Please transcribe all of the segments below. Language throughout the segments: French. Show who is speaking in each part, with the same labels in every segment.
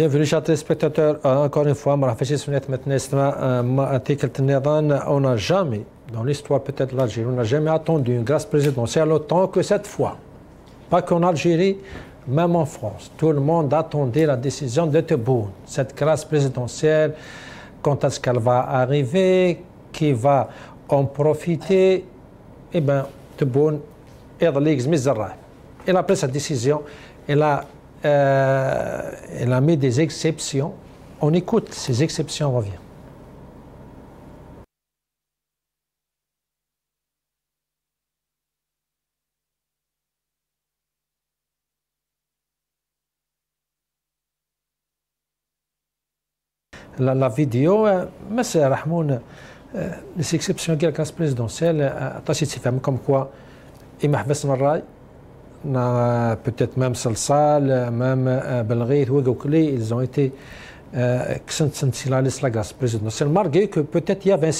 Speaker 1: Bienvenue chers téléspectateurs, encore une fois, on n'a jamais, dans l'histoire peut-être de l'Algérie, on n'a jamais attendu une grâce présidentielle autant que cette fois. Pas qu'en Algérie, même en France. Tout le monde attendait la décision de Tebboune. Cette grâce présidentielle, quand est-ce qu'elle va arriver, qui va en profiter? Eh bien, Tebboune est dans l'ex-misérable. Et après cette décision, elle a mis des exceptions. On écoute ces exceptions, on revient. La vidéo, mais c'est Rahmoun, les exceptions de la classe présidentielle, comme quoi, il m'a fait un peut-être même Salsal, même Belghit, ils ont été la grâce présidentielle. Malgré que peut-être il y avait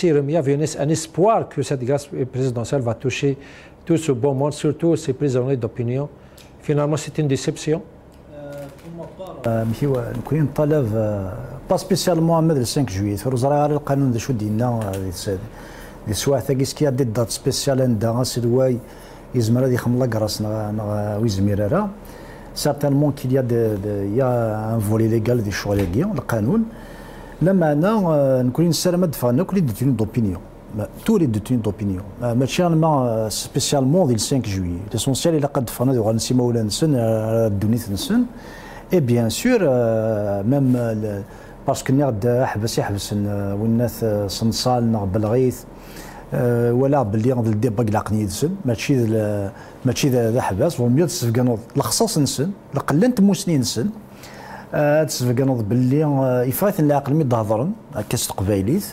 Speaker 1: un espoir que cette grâce présidentielle va toucher tout ce beau monde, surtout ces prisonniers d'opinion. Finalement, c'est une déception.
Speaker 2: نكون طلب با سبيسيالمون مد 5 جويي فرزرا القانون ذا شو دينا دي سواع ثاكيس كي دي دات سبيسيال عندها سلواي يزمر هذه خملا كراسنا ويزمير راه سارتانمون كي يا ان فولي ليغال دي شغل القانون لما انا نكون نسال مدفعنا كل ديتوني دوبينيون tous les détenus d'opinion. ماشي انا سبيسيالمون ديال 5 جويي ليسونسيال الا قد دفعنا ديال غنسي مولا نسن الدونيت نسن اي بيان سور ميم باسكو نغد يحبس والناس صنصال نغ بلغيث ولا باللي غادي الديبا قلاقني يدسن ماشي ذا حباس ومية تسفقانوض الخصاص نسن لقلنت موسنين نسن تسفقانوض باللي يفايت العقل مي تهضرن كاس قبايليت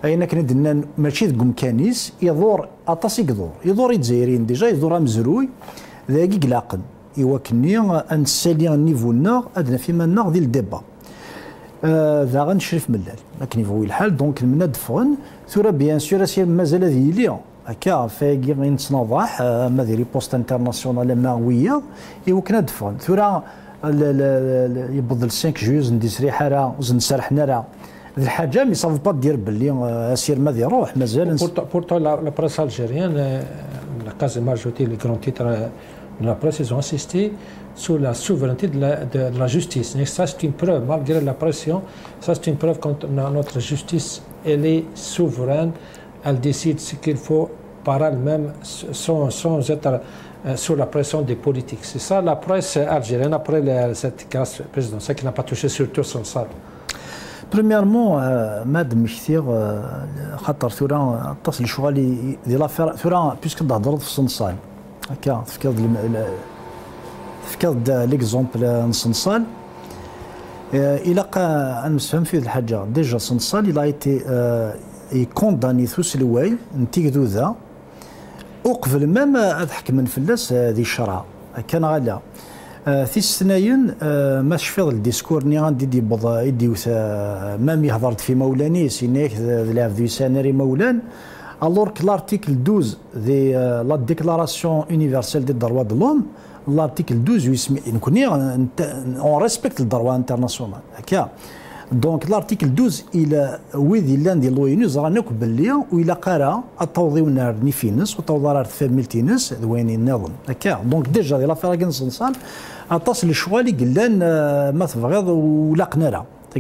Speaker 2: اين كان دنا ماشي ذكم كانيس يدور اطاس يدور يتزايرين ديجا يدور مزروي ذاكي قلاقن يوكني ان سالي النيفو النار ادنا فيما النار ديال الديبا ذا غنشرف ملال لكن يفوي الحال دونك من دفغن ثورة بيان سور اسير مازال هذه ليا هكا فايقي نتناضح ما ديري بوست انترناسيونال ماويه يوكنا دفغن ثورة يبضل 5 جويز ندي سريحه راه نسرحنا راه هذه الحاجه مي صافو با دير باللي اسير ما يروح مازال
Speaker 1: بورتو لا بريس الجيريان لا كاز ماجورتي لي كرون تيتر la presse, ils ont insisté sur la souveraineté de la justice. Et ça, c'est une preuve, malgré la pression, ça, c'est une preuve que notre justice, elle est souveraine, elle décide ce qu'il faut par elle-même, sans être sous la pression des politiques. C'est ça la presse algérienne, après cette grâce présidentielle qui n'a pas touché surtout son sale.
Speaker 2: Premièrement, مادام كثير خاطر ثورة اتصل شغل ديال لافير ثورة بيسك تهضر في الصنصال هكا تفكرت ليكزومبل نصنصال الى نفهم في هذه الحاجه ديجا صنصال الى ايتي كونداني ثوس الواي نتيكدو ذا وقبل ما حكمن فلاس ذي الشرع كان غالا في السناين ما شفيض الديسكور ني غندي دي بضا يدي مامي هضرت في مولاني سينيك ذا ذي سانري مولان alors que l'article 12 de la Déclaration universelle des droits de l'homme, l'article 12, on respecte le droit international. Donc l'article 12, il a l'un l'ONU, il a قرا التوضيح نار نيفينس وتوضيح فاميلتينس وين النظام. Donc déjà l'affaire كان صنصال اتصل الشوالي قلان ما تبغيض ولا قناره. Mais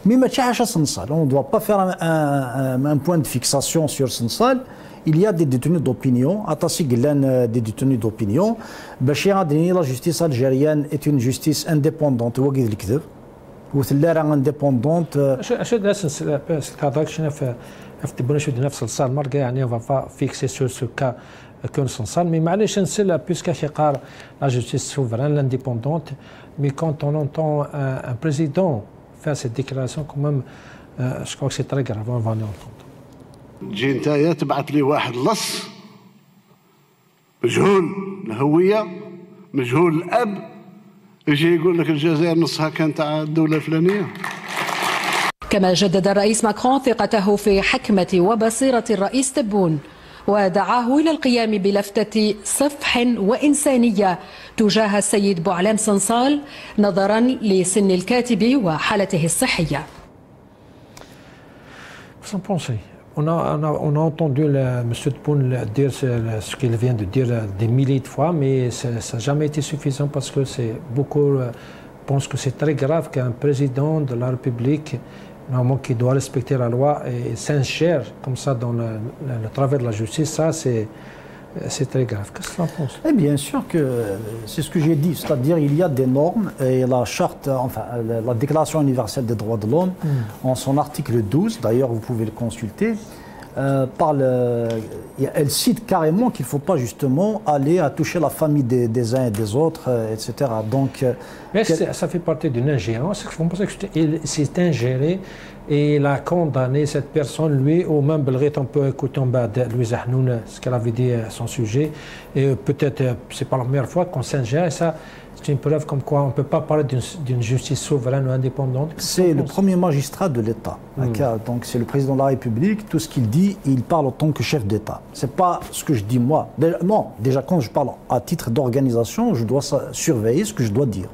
Speaker 2: on ne doit pas faire un point de fixation sur Sensal. Il y a des détenus d'opinion, des détenus d'opinion. La justice algérienne est une justice indépendante. indépendante.
Speaker 1: On va pas fixer sur ce cas que Sensal, mais puisque la justice souveraine, l'indépendante, mais quand on entend un président faire cette déclaration, quand même, je crois que c'est très grave, on va en entendre.
Speaker 3: تجي نتايا تبعث لي واحد لص مجهول الهويه مجهول الاب يجي يقول لك الجزائر نصها كانت تاع الدوله الفلانيه.
Speaker 4: كما جدد الرئيس ماكرون ثقته في حكمة وبصيرة الرئيس تبون ودعاه إلى القيام بلفتة صفح وإنسانية تجاه السيد بوعلام صنصال نظرا لسن الكاتب وحالته الصحية.
Speaker 1: On a entendu M. Tebboune dire ce qu'il vient de dire des milliers de fois, mais ça n'a jamais été suffisant parce que beaucoup pensent que c'est très grave qu'un président de la République, normalement qui doit respecter la loi, et s'insère comme ça dans le travers de la justice, ça c'est très grave. Qu'est-ce que tu en penses?
Speaker 2: Et bien sûr que c'est ce que j'ai dit, c'est-à-dire il y a des normes et la charte, enfin la Déclaration universelle des droits de l'homme, en son article 12, d'ailleurs vous pouvez le consulter, elle cite carrément qu'il ne faut pas justement aller à toucher la famille des uns et des autres, etc. Donc,
Speaker 1: mais ça fait partie d'une ingérence. Vous pensez qu'il s'est ingéré et il a condamné cette personne, lui, ou même Belghit, on peut écouter en bas de Louise Hanoun, ce qu'elle avait dit à son sujet. Et peut-être c'est pas la première fois qu'on s'ingère, et ça, c'est une preuve comme quoi on ne peut pas parler d'une justice souveraine ou indépendante.
Speaker 2: C'est le premier magistrat de l'État. Donc c'est le président de la République. Tout ce qu'il dit, il parle en tant que chef d'État. Ce n'est pas ce que je dis moi. Non, déjà quand je parle à titre d'organisation, je dois surveiller ce que je dois dire.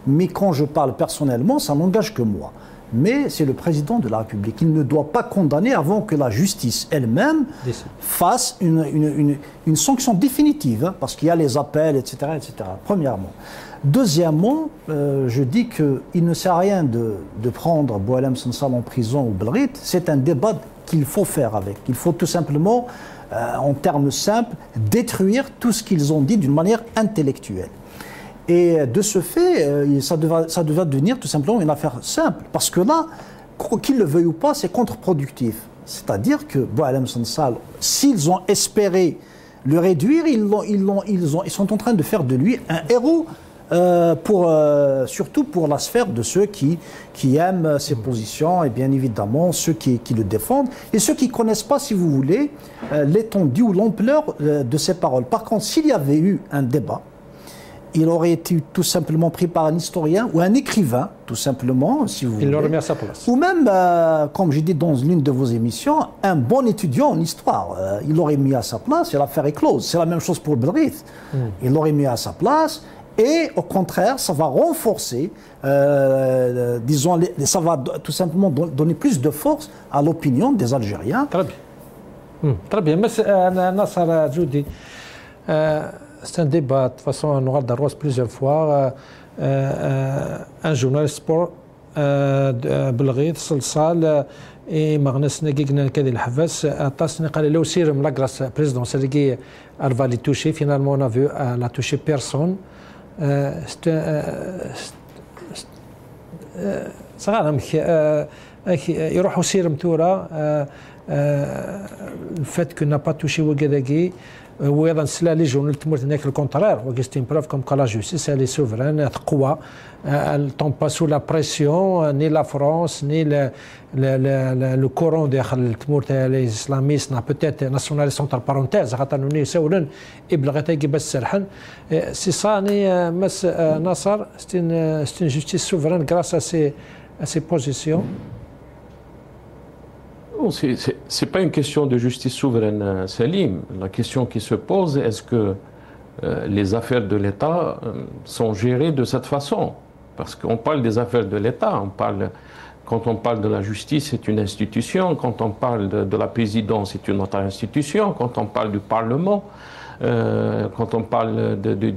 Speaker 2: Mais quand je parle personnellement, ça n'engage que moi. Mais c'est le président de la République. Il ne doit pas condamner avant que la justice elle-même fasse une sanction définitive, hein, parce qu'il y a les appels, etc., etc. Premièrement. Deuxièmement, je dis qu'il ne sert à rien de prendre Boualem Sansal en prison ou Belghit. C'est un débat qu'il faut faire avec. Il faut tout simplement, en termes simples, détruire tout ce qu'ils ont dit d'une manière intellectuelle. Et de ce fait, ça devait devenir tout simplement une affaire simple. Parce que là, qu'ils le veuillent ou pas, c'est contre-productif. C'est-à-dire que Boualem Sansal, s'ils ont espéré le réduire, ils sont en train de faire de lui un héros, surtout pour la sphère de ceux qui aiment ses positions et bien évidemment ceux qui le défendent et ceux qui ne connaissent pas, si vous voulez, l'étendue ou l'ampleur de ses paroles. Par contre, s'il y avait eu un débat, il aurait été tout simplement pris par un historien ou un écrivain, tout simplement, si vous voulez.
Speaker 1: Il l'aurait mis à sa place.
Speaker 2: Ou même, comme j'ai dit dans l'une de vos émissions, un bon étudiant en histoire. Il l'aurait mis à sa place et l'affaire est close. C'est la même chose pour Belghit. Il l'aurait mis à sa place et au contraire, ça va renforcer, disons, ça va tout simplement donner plus de force à l'opinion des Algériens.
Speaker 1: Très bien. Très bien. Mais Nasser Djoudi, c'est un débat, de toute façon, on aura d'arrose plusieurs fois. Un journaliste sport, Belghit, Salsal, et Magnus Negignan Kadi Al-Havas, Tasni قال له سير من la présidence, elle va les toucher. Finalement, on a vu, elle n'a touché personne. صغار يروحوا سير متورة الفات كنا با توشي وكذاكي وايضا سلا لي جون تمرت هناك الكونترير وكستين بروف كوم كا لا جوستيس elle est souveraine قوة elle tombe pas sous la pression ni la France ni le courant داخل تمرت les islamistes peut-être nationalistes entre parenthèses خاطر نوني سولن ابلغتها كي بس سرحن سي صاني مس نصر c'est une justice souveraine grâce à ses positions.
Speaker 5: Ce n'est pas une question de justice souveraine, Salim. La question qui se pose, est-ce que les affaires de l'État sont gérées de cette façon? Parce qu'on parle des affaires de l'État, quand on parle de la justice, c'est une institution, quand on parle de la présidence, c'est une autre institution, quand on parle du Parlement, quand on parle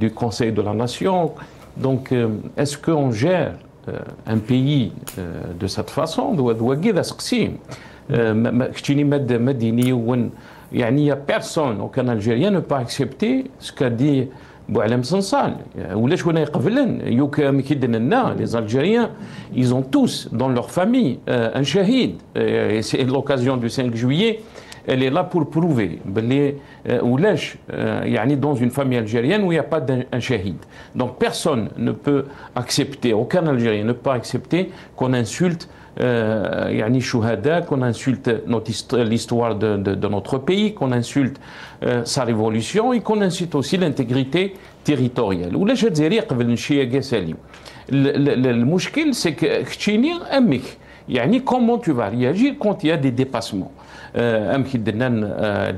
Speaker 5: du Conseil de la Nation. Donc, est-ce qu'on gère un pays de cette façon? Il n'y a personne, aucun Algérien ne peut accepter ce qu'a dit Boualem Sansal. Les Algériens, ils ont tous dans leur famille un shahid. Et c'est l'occasion du 5 juillet, elle est là pour prouver. Dans une famille algérienne où il n'y a pas d'un shahid. Donc personne ne peut accepter, aucun Algérien ne peut accepter qu'on insulte qu'on insulte l'histoire de notre pays, qu'on insulte sa révolution et qu'on insulte aussi l'intégrité territoriale. Le mouchkil, c'est que comment tu vas réagir quand il y a des dépassements. امكن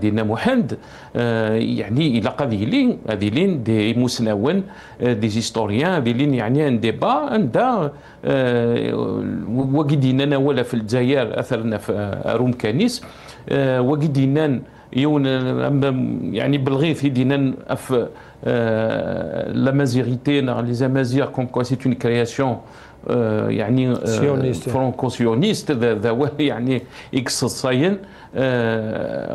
Speaker 5: دينا محمد يعني الى هذه لين دي مسنون دي هيستوريان هذه لين يعني ان ديبا عندها وقدينا ولا في الجزائر اثرنا في روم كانيس وقدينا يون يعني بالغيث دينا في لا مازيغيتي لي زامازيغ كوم كوا سي اون كرياسيون يعني فرانكو سيونيست يعني اكس صاين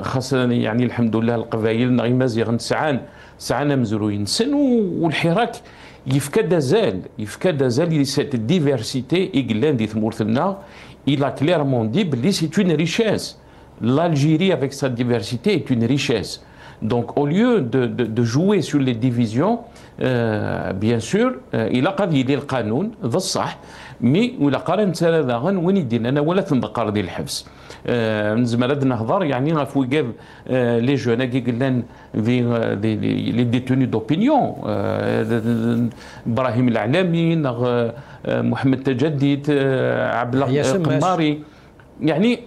Speaker 5: خاصة يعني الحمد لله القبائل نغي مازيغ سعانا مزروين سن والحراك يفكا زال سيت ديفيرسيتي إقلان دي ثمورتنا il a clairement dit que c'est une richesse. L'Algérie avec sa diversité est une richesse. Donc au lieu de jouer sur les divisions, bien sûr, il a قضي ديال القانون ذا الصح مي ولا قارن هذا غن وين يدينا انا ولا تنبقر ديال الحبس نزمر نهضر يعني غفو قال لي جون كي قلنا في لي ديتوني دوبينيون ابراهيم العلامي محمد تجديد عبد الله القماري يعني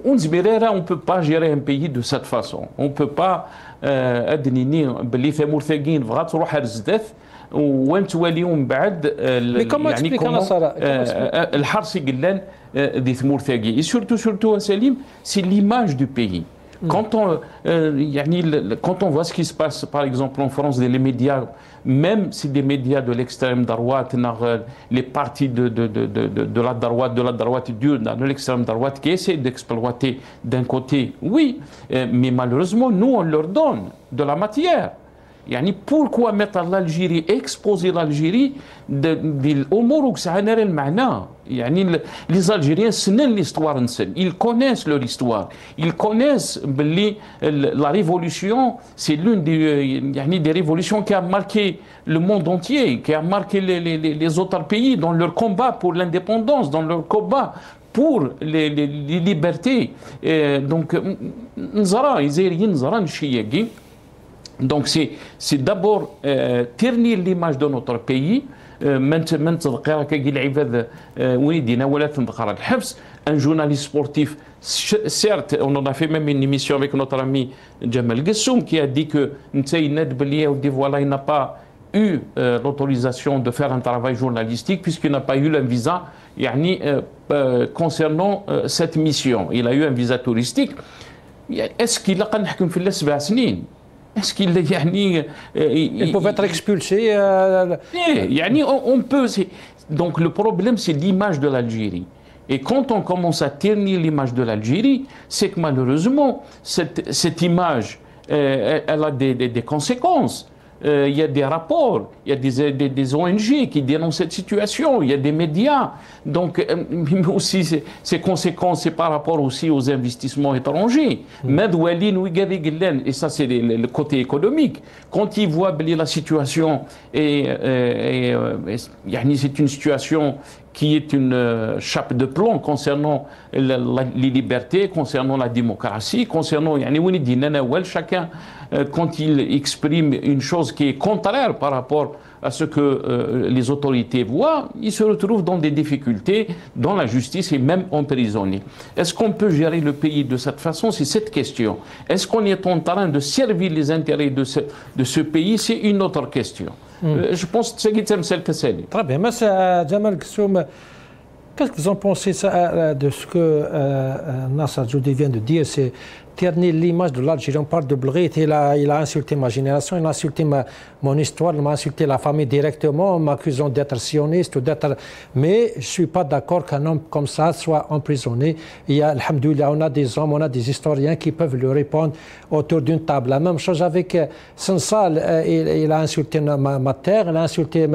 Speaker 5: on ne peut pas gérer un pays de cette façon. On ne peut pas أدنيني باللي ثمور ثاقين بغات تروح الزداث وين توليهم بعد يعني الحرس يقلان دي ثمور ثاقي. Et surtout Salim, c'est l'image du pays. Quand on voit ce qui se passe par exemple en France, les médias, même si des médias de l'extrême droite, les partis de la droite dure, de l'extrême droite qui essaient d'exploiter d'un côté, oui, mais malheureusement nous on leur donne de la matière. يعني pourquoi mettre l'Algérie, exposer l'Algérie بالامور وكسعنا المعنى يعني les Algériens سنن l'histoire نسن ils connaissent leur histoire ils connaissent باللي la révolution c'est l'une des révolutions qui a marqué le monde entier qui a marqué les autres pays dans leur combat pour l'indépendance dans leur combat pour les libertés donc نزرا يزيريين نزرا نشياكي. Donc c'est d'abord ternir l'image de notre pays. من تذكر كي العباد ويدينا ولا تنذكر الحبس. Un journaliste sportif, certes, on en a fait même une émission avec notre ami Jamal Gessoum qui a dit que voilà, il n'a pas eu l'autorisation de faire un travail journalistique puisqu'il n'a pas eu un visa concernant cette mission. Il a eu un visa touristique. Est-ce qu'il a نحكم في 7 سنين? Est-ce qu'il
Speaker 1: ils peuvent être expulsés
Speaker 5: on peut. Donc le problème c'est l'image de l'Algérie. Et quand on commence à ternir l'image de l'Algérie, c'est que malheureusement cette image elle a des conséquences. Il y a des rapports, il y a des ONG qui dénoncent cette situation, il y a des médias. Donc, aussi, ces conséquences, c'est par rapport aussi aux investissements étrangers. Et ça, c'est le côté économique. Quand ils voient la situation, c'est une situation qui est une chape de plomb concernant les libertés, concernant la démocratie, concernant chacun quand il exprime une chose qui est contraire par rapport à ce que les autorités voient, il se retrouve dans des difficultés, dans la justice et même emprisonné. Est-ce qu'on peut gérer le pays de cette façon? C'est cette question. Est-ce qu'on est en train de servir les intérêts de ce pays? C'est une autre question. Je pense que c'est
Speaker 1: très bien. Monsieur Jamal Gessoum, qu'est-ce que vous en pensez de ce que Nasser Djoudi vient de dire? C'est ternir l'image de l'Algérie. On parle de Blrit, il a insulté ma génération, il a insulté mon histoire, il m'a insulté la famille directement en m'accusant d'être sioniste ou d'être... Mais je ne suis pas d'accord qu'un homme comme ça soit emprisonné. Il y a, alhamdoulilah, on a des hommes, on a des historiens qui peuvent lui répondre autour d'une table. La même chose avec Sansal, il a insulté ma terre, il a insulté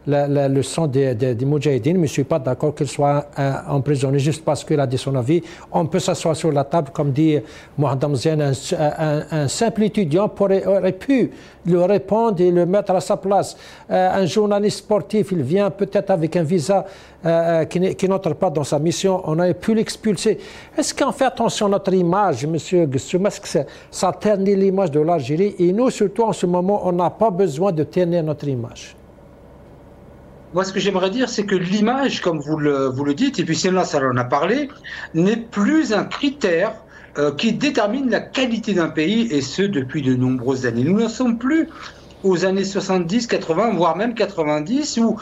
Speaker 1: le sang des Moudjahidines, mais je ne suis pas d'accord qu'il soit emprisonné juste parce qu'il a dit son avis. On peut s'asseoir sur la table, comme dit Mohamed Mziane, un simple étudiant aurait pu lui répondre et le mettre à sa place. Un journaliste sportif, il vient peut-être avec un visa qui n'entre pas dans sa mission, on aurait pu l'expulser. Est-ce qu'on fait attention à notre image, M. Gessoum? Est-ce que ça ternit l'image de l'Algérie? Et nous, surtout en ce moment, on n'a pas besoin de ternir notre image.
Speaker 6: Moi, ce que j'aimerais dire, c'est que l'image, comme vous le dites, et puis c'est là, ça en a parlé, n'est plus un critère qui détermine la qualité d'un pays, et ce depuis de nombreuses années. Nous n'en sommes plus aux années 70, 80, voire même 90, où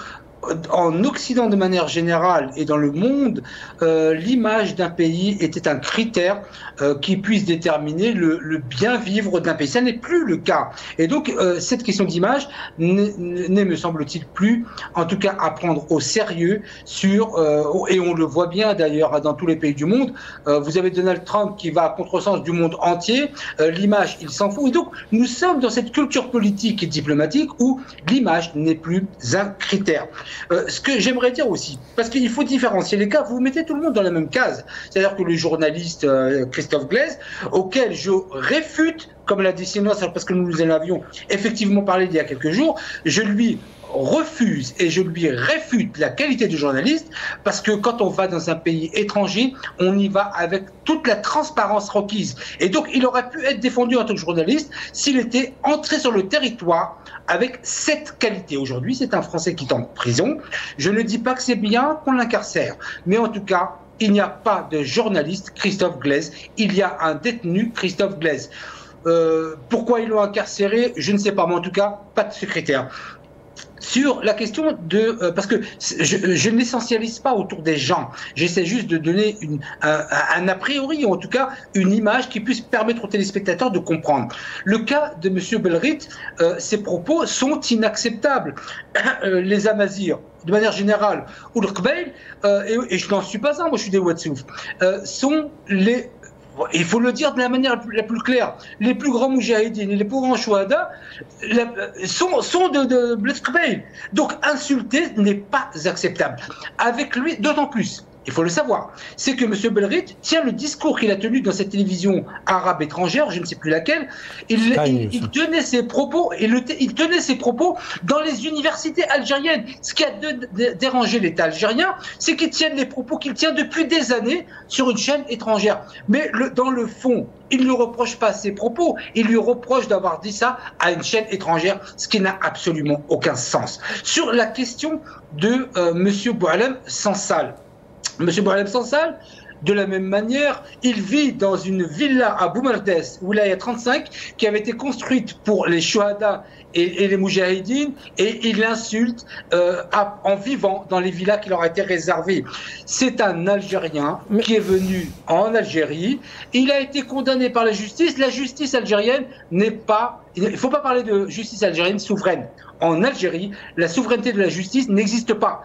Speaker 6: en Occident de manière générale et dans le monde, l'image d'un pays était un critère qui puisse déterminer le bien vivre d'un pays. Ça n'est plus le cas. Et donc, cette question d'image n'est, me semble-t-il, plus, en tout cas, à prendre au sérieux et on le voit bien d'ailleurs dans tous les pays du monde, vous avez Donald Trump qui va à contresens du monde entier, l'image, il s'en fout. Et donc, nous sommes dans cette culture politique et diplomatique où l'image n'est plus un critère. Ce que j'aimerais dire aussi, parce qu'il faut différencier les cas, vous mettez tout le monde dans la même case. C'est-à-dire que le journaliste Christophe Glaise, auquel je réfute, comme l'a dit Sinois, parce que nous en avions effectivement parlé il y a quelques jours, je lui refuse et je lui réfute la qualité du journaliste, parce que quand on va dans un pays étranger, on y va avec toute la transparence requise. Et donc, il aurait pu être défendu en tant que journaliste s'il était entré sur le territoire avec cette qualité. Aujourd'hui, c'est un Français qui est en prison. Je ne dis pas que c'est bien qu'on l'incarcère, mais en tout cas, il n'y a pas de journaliste Christophe Glaise, il y a un détenu Christophe Glaise. Pourquoi ils l'ont incarcéré, je ne sais pas, mais en tout cas, pas de secrétaire. Sur la question de... parce que je n'essentialise pas autour des gens, j'essaie juste de donner un a priori, ou en tout cas une image qui puisse permettre aux téléspectateurs de comprendre. Le cas de M. Belrit, ses propos sont inacceptables. Les Amazirs, de manière générale, ou le Qbaïl, et je n'en suis pas un, moi je suis des Ouatsouf, sont les... Il faut le dire de la manière la plus claire. Les plus grands moujahidines et les plus grands chouhada sont de Bled Qbaïl. Donc insulter n'est pas acceptable. Avec lui, d'autant plus, il faut le savoir, c'est que M. Belrit tient le discours qu'il a tenu dans cette télévision arabe étrangère, je ne sais plus laquelle, il tenait ses propos, il tenait ses propos dans les universités algériennes. Ce qui a dérangé l'État algérien, c'est qu'il tienne les propos qu'il tient depuis des années sur une chaîne étrangère. Mais dans le fond, il ne reproche pas ses propos, il lui reproche d'avoir dit ça à une chaîne étrangère, ce qui n'a absolument aucun sens. Sur la question de M. Boualem Sansal, M. Boualem Sansal, de la même manière, il vit dans une villa à Boumerdes, Wilaya 35, qui avait été construite pour les chouhada et les moujahidines, et il insulte en vivant dans les villas qui leur ont été réservées. C'est un Algérien qui est venu en Algérie, il a été condamné par la justice algérienne n'est pas... Il ne faut pas parler de justice algérienne souveraine. En Algérie, la souveraineté de la justice n'existe pas.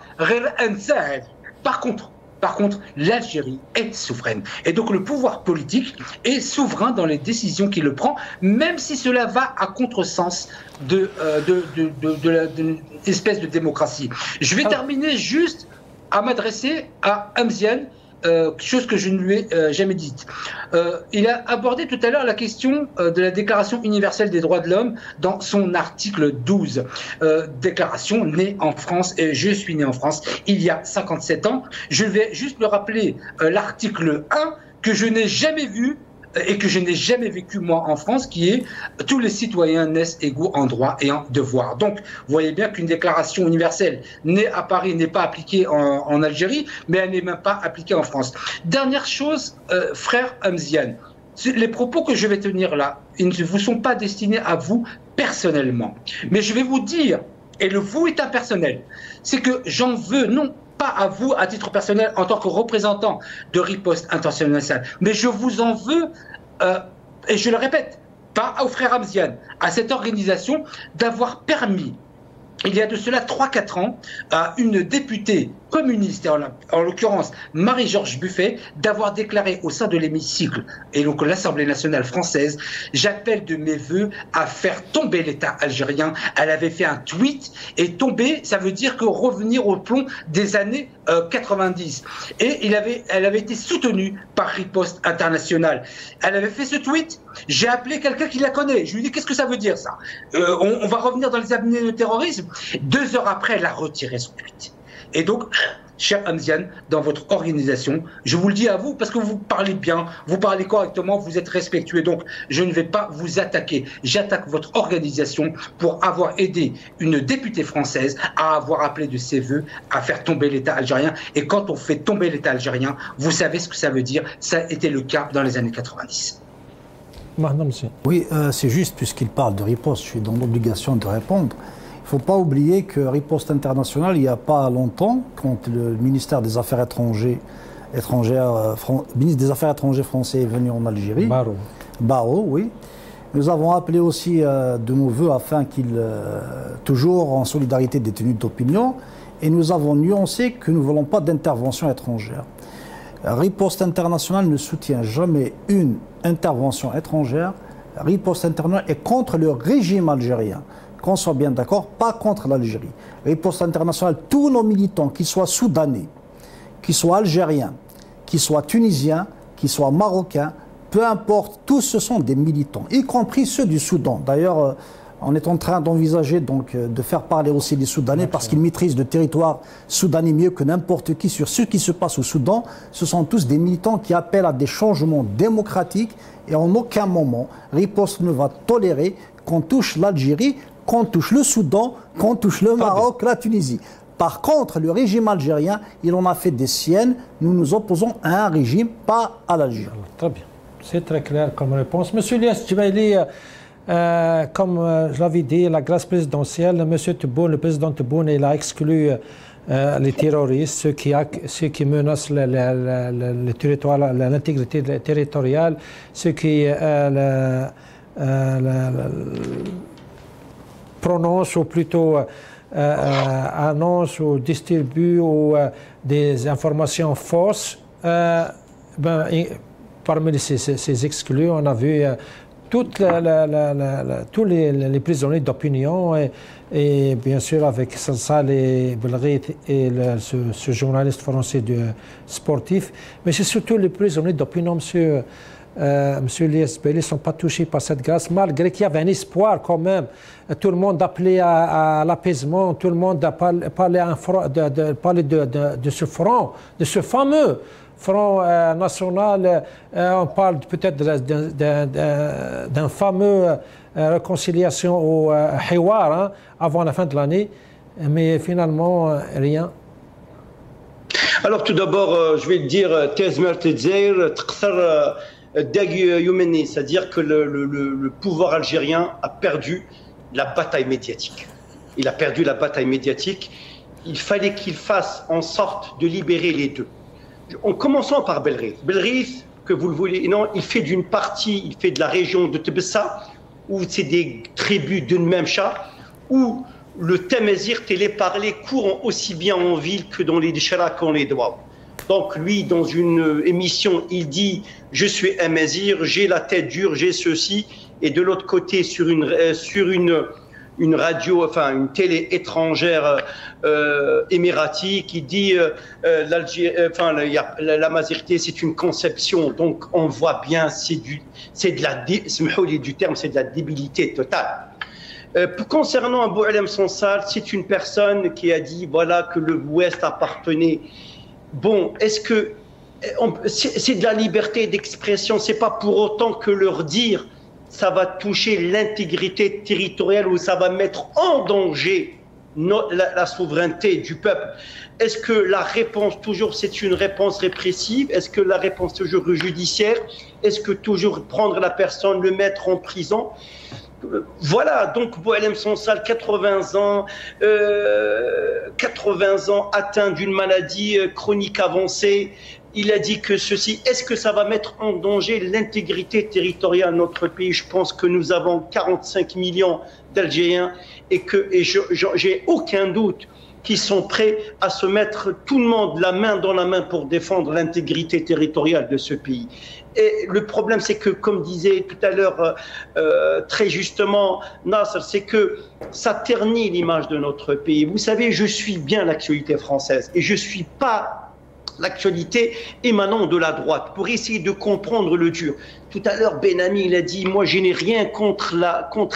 Speaker 6: Par contre, l'Algérie est souveraine. Et donc le pouvoir politique est souverain dans les décisions qu'il le prend, même si cela va à contresens de l'espèce de démocratie. Je vais terminer juste à m'adresser à Hamziane, chose que je ne lui ai jamais dite. Il a abordé tout à l'heure la question de la Déclaration universelle des droits de l'homme dans son article 12. Déclaration née en France, et je suis né en France il y a 57 ans. Je vais juste le rappeler, l'article 1 que je n'ai jamais vu et que je n'ai jamais vécu moi en France, qui est « Tous les citoyens naissent égaux en droit et en devoir ». Donc, vous voyez bien qu'une déclaration universelle née à Paris n'est pas appliquée en Algérie, mais elle n'est même pas appliquée en France. Dernière chose, frère Hamziane, les propos que je vais tenir là, ils ne vous sont pas destinés à vous personnellement. Mais je vais vous dire, et le vous est impersonnel, c'est que j'en veux, non pas à vous à titre personnel en tant que représentant de Riposte Internationale, mais je vous en veux, et je le répète, pas au frère Hamziane, à cette organisation d'avoir permis, il y a de cela 3-4 ans, à une députée communiste, en l'occurrence Marie-Georges Buffet, d'avoir déclaré au sein de l'hémicycle, et donc l'Assemblée nationale française, j'appelle de mes voeux à faire tomber l'État algérien. Elle avait fait un tweet, et tomber, ça veut dire que revenir au plomb des années 90. Et elle avait été soutenue par Riposte Internationale. Elle avait fait ce tweet, j'ai appelé quelqu'un qui la connaît, je lui ai dit qu'est-ce que ça veut dire ça, on va revenir dans les années de terrorisme. 2 heures après, elle a retiré son tweet. Et donc, cher Hamzian, dans votre organisation. Je vous le dis à vous parce que vous parlez bien, vous parlez correctement, vous êtes respectueux. Donc, je ne vais pas vous attaquer. J'attaque votre organisation pour avoir aidé une députée française à avoir appelé de ses voeux à faire tomber l'État algérien. Et quand on fait tomber l'État algérien, vous savez ce que ça veut dire. Ça a été le cas dans les années 90.
Speaker 2: Oui, c'est juste, puisqu'il parle de riposte, je suis dans l'obligation de répondre. Il ne faut pas oublier que Riposte Internationale, il n'y a pas longtemps, quand le ministère des Affaires étrangères, ministre des Affaires étrangères français est venu en Algérie, Barrot, oui, nous avons appelé aussi de nos voeux afin qu'il, toujours en solidarité des tenues d'opinion, et nous avons nuancé que nous ne voulons pas d'intervention étrangère. Riposte Internationale ne soutient jamais une intervention étrangère. Riposte Internationale est contre le régime algérien. Qu'on soit bien d'accord, pas contre l'Algérie. Riposte Internationale, tous nos militants, qu'ils soient soudanais, qu'ils soient algériens, qu'ils soient tunisiens, qu'ils soient marocains, peu importe, tous ce sont des militants, y compris ceux du Soudan. D'ailleurs, on est en train d'envisager donc de faire parler aussi les Soudanais parce qu'ils maîtrisent le territoire soudanais mieux que n'importe qui sur ce qui se passe au Soudan. Ce sont tous des militants qui appellent à des changements démocratiques et en aucun moment, Riposte ne va tolérer qu'on touche l'Algérie, qu'on touche le Soudan, qu'on touche le Maroc, la Tunisie. Par contre, le régime algérien, il en a fait des siennes. Nous nous opposons à un régime, pas à l'Algérie.
Speaker 1: Très bien. C'est très clair comme réponse. Monsieur Ilyas Djibaili, comme je l'avais dit, la grâce présidentielle, Monsieur Tebboune, le président Tebboune, il a exclu les terroristes, ceux qui menacent le territoire, l'intégrité territoriale, ceux qui prononcent ou plutôt annoncent ou distribuent des informations fausses. Parmi ces exclus, on a vu tous les prisonniers d'opinion et bien sûr avec Sansal et Belghit et ce journaliste français sportif, mais c'est surtout les prisonniers d'opinion, monsieur Ilyas Djibaili, ne sont pas touchés par cette grâce, malgré qu'il y avait un espoir quand même. Tout le monde appelait à l'apaisement, tout le monde a parlé de ce front, de ce fameux Front national. On parle peut-être d'un fameux réconciliation au Hiwar avant la fin de l'année, mais finalement rien.
Speaker 7: Alors tout d'abord, je vais te dire, c'est-à-dire que le pouvoir algérien a perdu la bataille médiatique. Il a perdu la bataille médiatique. Il fallait qu'il fasse en sorte de libérer les deux. En commençant par Belghit. Belghit, que vous le voulez, non, il fait d'une partie, il fait de la région de Tebessa, où c'est des tribus d'une même chat, où le Temazir télé-parlé court aussi bien en ville que dans les Déchara qu'en les Douaw. Donc lui, dans une émission, il dit « Je suis un Mazir, j'ai la tête dure, j'ai ceci », et de l'autre côté, sur une radio, enfin une télé étrangère émiratie qui dit la mazirité c'est une conception, donc on voit bien c'est de la débilité totale. Concernant Boualem Sansal, c'est une personne qui a dit voilà que le Ouest appartenait. Bon, est-ce que c'est de la liberté d'expression? C'est pas pour autant que leur dire ça va toucher l'intégrité territoriale ou ça va mettre en danger la souveraineté du peuple. Est-ce que la réponse toujours c'est une réponse répressive? Est-ce que la réponse toujours judiciaire? Est-ce que toujours prendre la personne, le mettre en prison? Voilà, donc Boualem Sansal, 80 ans atteint d'une maladie chronique avancée. Il a dit que ceci, est-ce que ça va mettre en danger l'intégrité territoriale de notre pays? Je pense que nous avons 45 millions d'Algériens et j'ai aucun doute qu'ils sont prêts à se mettre tout le monde la main dans la main pour défendre l'intégrité territoriale de ce pays. Et le problème, c'est que, comme disait tout à l'heure très justement Nasser, c'est que ça ternit l'image de notre pays. Vous savez, je suis bien l'actualité française et je ne suis pas l'actualité émanant de la droite pour essayer de comprendre le dur. Tout à l'heure, Ben Ami, il a dit, moi, je n'ai rien contre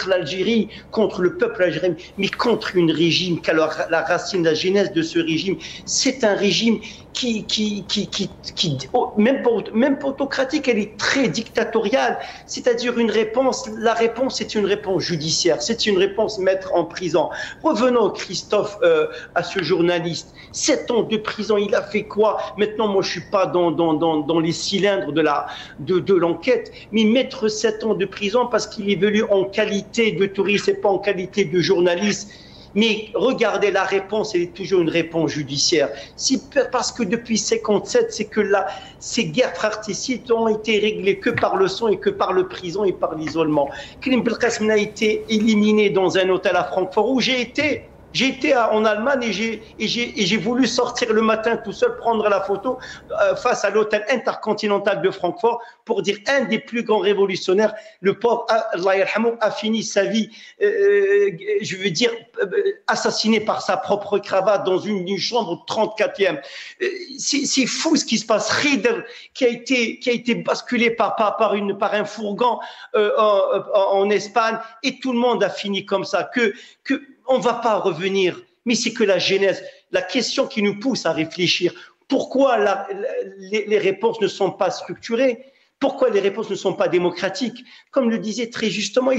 Speaker 7: l'Algérie, contre le peuple algérien, mais contre un régime, car la racine, la genèse de ce régime, c'est un régime qui même pas autocratique, elle est très dictatoriale. C'est-à-dire la réponse c'est une réponse judiciaire, c'est une réponse mettre en prison. Revenons, Christophe, à ce journaliste. 7 ans de prison, il a fait quoi? Maintenant, moi, je suis pas dans les cylindres de l'enquête, mais mettre 7 ans de prison parce qu'il est venu en qualité de touriste et pas en qualité de journaliste. Mais regardez, la réponse, elle est toujours une réponse judiciaire. Parce que depuis 1957, c'est que ces guerres fratricides ont été réglées que par le sang et que par le prison et par l'isolement. Karim Belkacem a été éliminé dans un hôtel à Francfort où j'ai été en Allemagne et j'ai voulu sortir le matin tout seul, prendre la photo face à l'hôtel intercontinental de Francfort pour dire un des plus grands révolutionnaires, le pauvre Allah yarhamou, a fini sa vie, je veux dire, assassiné par sa propre cravate dans une chambre 34e. C'est fou ce qui se passe. Rieder qui a été basculé par un fourgon en Espagne et tout le monde a fini comme ça. On ne va pas revenir, mais c'est que la genèse, la question qui nous pousse à réfléchir, pourquoi les réponses ne sont pas structurées, pourquoi les réponses ne sont pas démocratiques. Comme le disait très justement,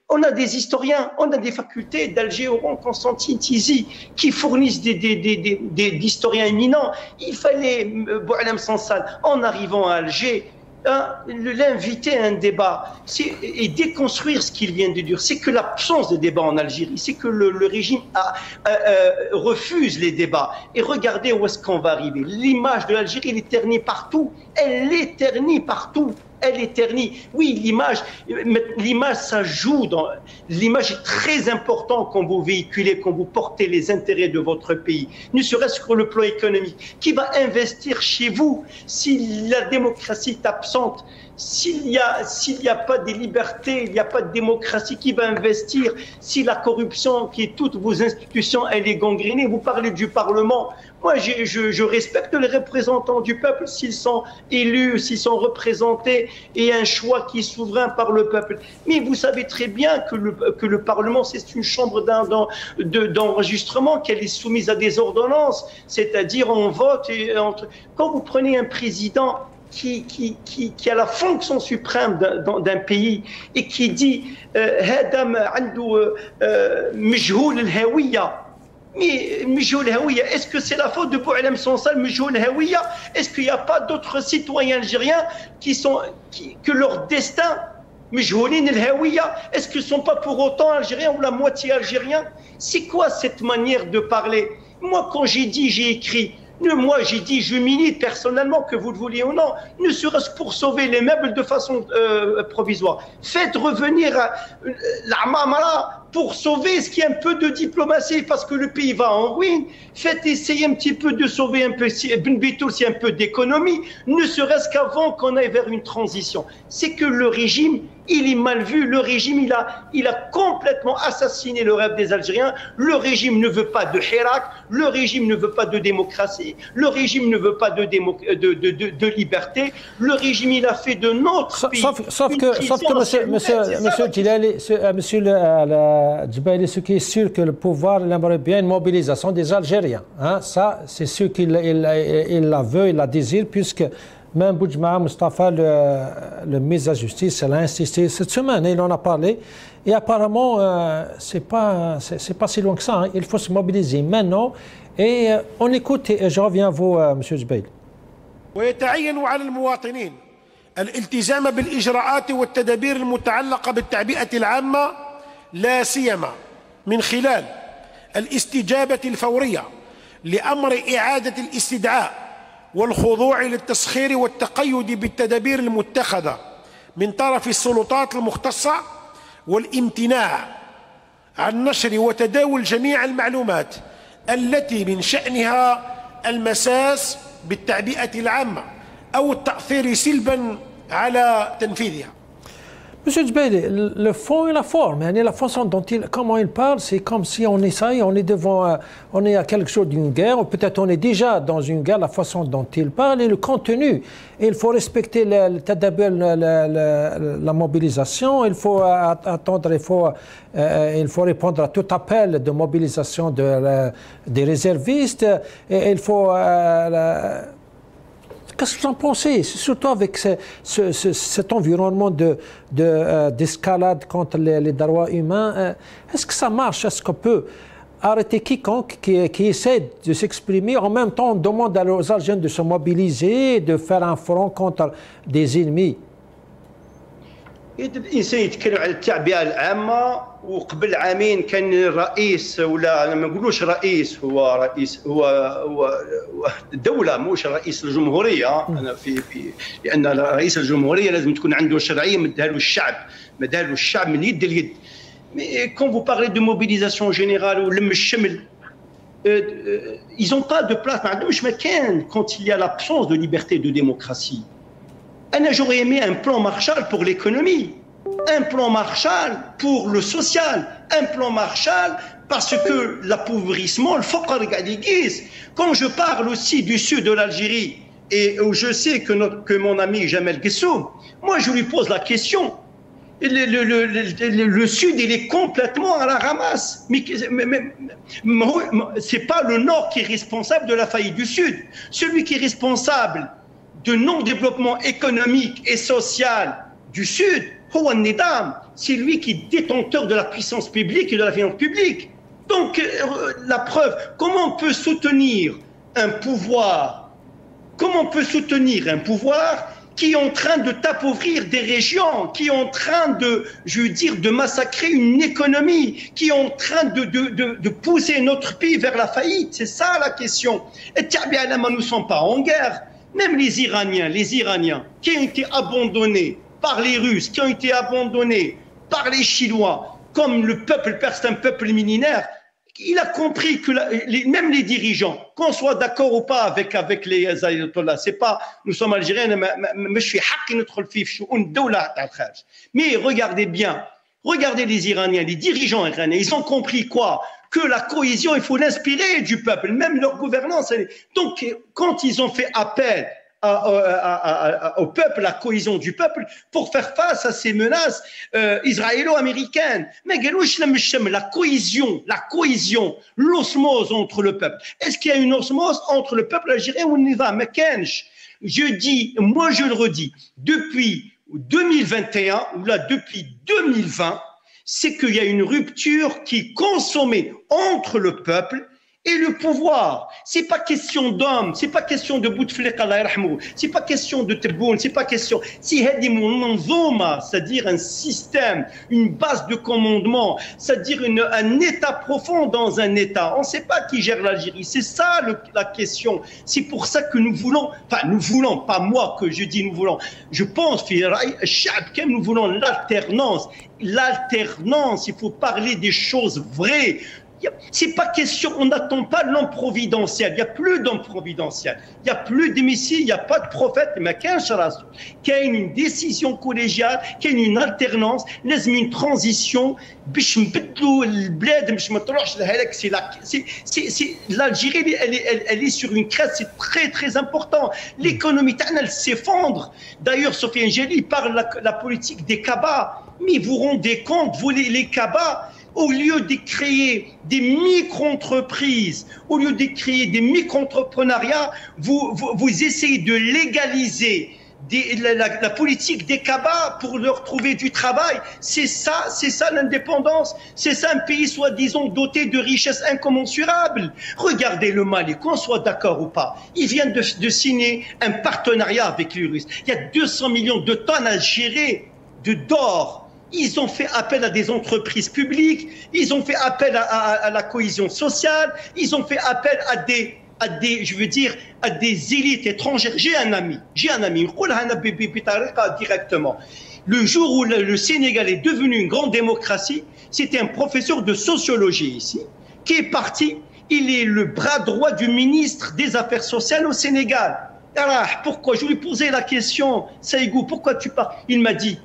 Speaker 7: on a des historiens, on a des facultés d'Alger, Oran, Constantine, Tizi, qui fournissent des historiens éminents. Il fallait, Boualem Sansal, en arrivant à Alger, l'inviter à un débat et déconstruire ce qu'il vient de dire. C'est que l'absence de débat en Algérie, c'est que le régime refuse les débats. Et regardez où est-ce qu'on va arriver. L'image de l'Algérie, elle est ternie partout. Elle est ternie partout. Elle est ternie. Oui, l'image, ça joue. L'image est très importante quand vous véhiculez, quand vous portez les intérêts de votre pays, ne serait-ce que le plan économique. Qui va investir chez vous si la démocratie est absente? S'il n'y a pas de liberté, il n'y a pas de démocratie, qui va investir? Si la corruption qui est toutes vos institutions, elle est gangrénée, vous parlez du Parlement. Moi, je respecte les représentants du peuple s'ils sont élus, s'ils sont représentés et un choix qui est souverain par le peuple. Mais vous savez très bien que le Parlement, c'est une chambre d'enregistrement, qu'elle est soumise à des ordonnances, c'est-à-dire on vote. Quand vous prenez un président qui a la fonction suprême d'un pays et qui dit Hadam andou Mejhoul al-Hawiya. Mais Mejhoul al-Hawiya, est-ce que c'est la faute de Boualem Sansal, Mejhoul al-Hawiya? Est-ce qu'il n'y a pas d'autres citoyens algériens que leur destin Mejhoulin al-Hawiya? Est-ce qu'ils ne sont pas pour autant algériens ou la moitié algériens? C'est quoi cette manière de parler? Moi, quand j'ai écrit. Moi, j'ai dit, je milite personnellement, que vous le vouliez ou non, ne serait-ce pour sauver les meubles de façon provisoire. Faites revenir l'Amamara pour sauver ce qui est un peu de diplomatie, parce que le pays va en ruine. Faites essayer un petit peu de sauver un peu, Ben Bitoul, c'est un peu d'économie, ne serait-ce qu'avant qu'on aille vers une transition. C'est que le régime, il est mal vu. Le régime, il a complètement assassiné le rêve des Algériens. Le régime ne veut pas de Hirak, le régime ne veut pas de démocratie, le régime ne veut pas de liberté. Le régime, il a fait de notre pays.
Speaker 1: Sauf que monsieur Djilali, monsieur Djibaili, ce qui est sûr que le pouvoir aimerait bien une mobilisation des Algériens. Hein? Ça, c'est sûr qu'il la veut, il la désire, puisque même Boudjma Mustafa, le mise à justice, elle a insisté cette semaine, il en a parlé. Et apparemment, c'est pas si loin que ça. Hein. Il faut se mobiliser maintenant. Et on écoute, et je reviens à vous, M. Djibaili.
Speaker 8: ويتعين على المواطنين الالتزام بالإجراءات والتدابير المتعلقة بالتعبئة العامة، لا سيما من خلال الاستجابة الفورية لأمر إعادة الاستدعاء والخضوع للتسخير والتقيد بالتدابير المتخذة من طرف السلطات المختصة، والامتناع عن نشر وتداول جميع المعلومات التي من شأنها المساس بالتعبئة العامة أو التأثير سلبا على تنفيذها.
Speaker 1: Monsieur Djebeli, le fond et la forme, la façon dont comment il parle, c'est comme si on essaye, on est devant, on est à quelque chose d'une guerre, ou peut-être on est déjà dans une guerre, la façon dont il parle et le contenu. Il faut respecter la mobilisation, il faut attendre, il faut répondre à tout appel de mobilisation des réservistes, et il faut... Qu'est-ce que vous en pensez? Surtout avec cet environnement d'escalade contre les droits humains. Est-ce que ça marche? Est-ce qu'on peut arrêter quiconque qui essaie de s'exprimer? En même temps, on demande aux Algériens de se mobiliser, de faire un front contre des ennemis.
Speaker 7: الانسان يتكلم على التعبئه العامه وقبل عامين كان الرئيس ولا انا ما نقولوش رئيس هو رئيس هو الدوله مش رئيس الجمهوريه انا في لان رئيس الجمهوريه لازم تكون عنده شرعيه مدها له الشعب مدها له الشعب من يد ليد. Mais quand vous parlez de mobilisation générale ou لم الشمل ils n'ont pas de place ما عندهمش مكان quand il y a l'absence de liberté de démocratie. J'aurais aimé un plan Marshall pour l'économie, un plan Marshall pour le social, un plan Marshall parce que l'appauvrissement, le faqr quand je parle aussi du sud de l'Algérie et où je sais que mon ami Jamel Guessoum, moi je lui pose la question. Le sud, il est complètement à la ramasse. Mais c'est pas le nord qui est responsable de la faillite du sud. Celui qui est responsable de non-développement économique et social du Sud, c'est lui qui est détenteur de la puissance publique et de la finance publique. Donc, la preuve, comment on peut soutenir un pouvoir qui est en train de t'appauvrir des régions, qui est en train de, je veux dire, de massacrer une économie, qui est en train de pousser notre pays vers la faillite? C'est ça la question. Et nous ne sommes pas en guerre. Même les Iraniens qui ont été abandonnés par les Russes, qui ont été abandonnés par les Chinois, comme le peuple perse, c'est un peuple millénaire, il a compris que même les dirigeants, qu'on soit d'accord ou pas avec les ayatollahs, c'est pas, nous sommes Algériens, mais regardez bien, regardez les Iraniens, les dirigeants iraniens, ils ont compris quoi? Que la cohésion, il faut l'inspirer du peuple, même leur gouvernance. Donc, quand ils ont fait appel au peuple, la cohésion du peuple, pour faire face à ces menaces israélo-américaines, mais la cohésion, l'osmose entre le peuple. Est-ce qu'il y a une osmose entre le peuple algérien ou Nizam? Je dis, moi je le redis, depuis 2021, ou là depuis 2020, c'est qu'il y a une rupture qui est consommée entre le peuple et le pouvoir. C'est pas question d'homme, c'est pas question de Bouteflika, c'est pas question de Tebboune, c'est pas question. Si c'est-à-dire un système, une base de commandement, c'est-à-dire un état profond dans un état. On ne sait pas qui gère l'Algérie. C'est ça la question. C'est pour ça que nous voulons, pas moi que je dis nous voulons. Je pense, nous voulons l'alternance. L'alternance, il faut parler des choses vraies. C'est pas question, on n'attend pas l'homme providentiel. Il n'y a plus d'homme providentiel. Il n'y a plus de messie, il n'y a pas de prophète. Mais qu'il y a une décision collégiale, qu'il y a une alternance, une transition. L'Algérie, elle est sur une crête, c'est très très important. L'économie, elle s'effondre. D'ailleurs, Sofiane Géli parle de la politique des cabas. Mais vous vous rendez compte, vous les cabas, au lieu de créer des micro-entreprises, au lieu de créer des micro-entrepreneuriats, vous essayez de légaliser la politique des cabas pour leur trouver du travail. C'est ça l'indépendance. C'est ça un pays soi-disant doté de richesses incommensurables. Regardez le Mali, qu'on soit d'accord ou pas. Ils viennent de signer un partenariat avec les Russes. Il y a 200 millions de tonnes à gérer d'or. Ils ont fait appel à des entreprises publiques, ils ont fait appel à la cohésion sociale, ils ont fait appel à des élites étrangères. J'ai un ami, directement. Le jour où le Sénégal est devenu une grande démocratie, c'était un professeur de sociologie ici, qui est parti, il est le bras droit du ministre des Affaires sociales au Sénégal. Alors, pourquoi? Je lui posais la question, Saïgou, pourquoi tu pars? Il m'a dit,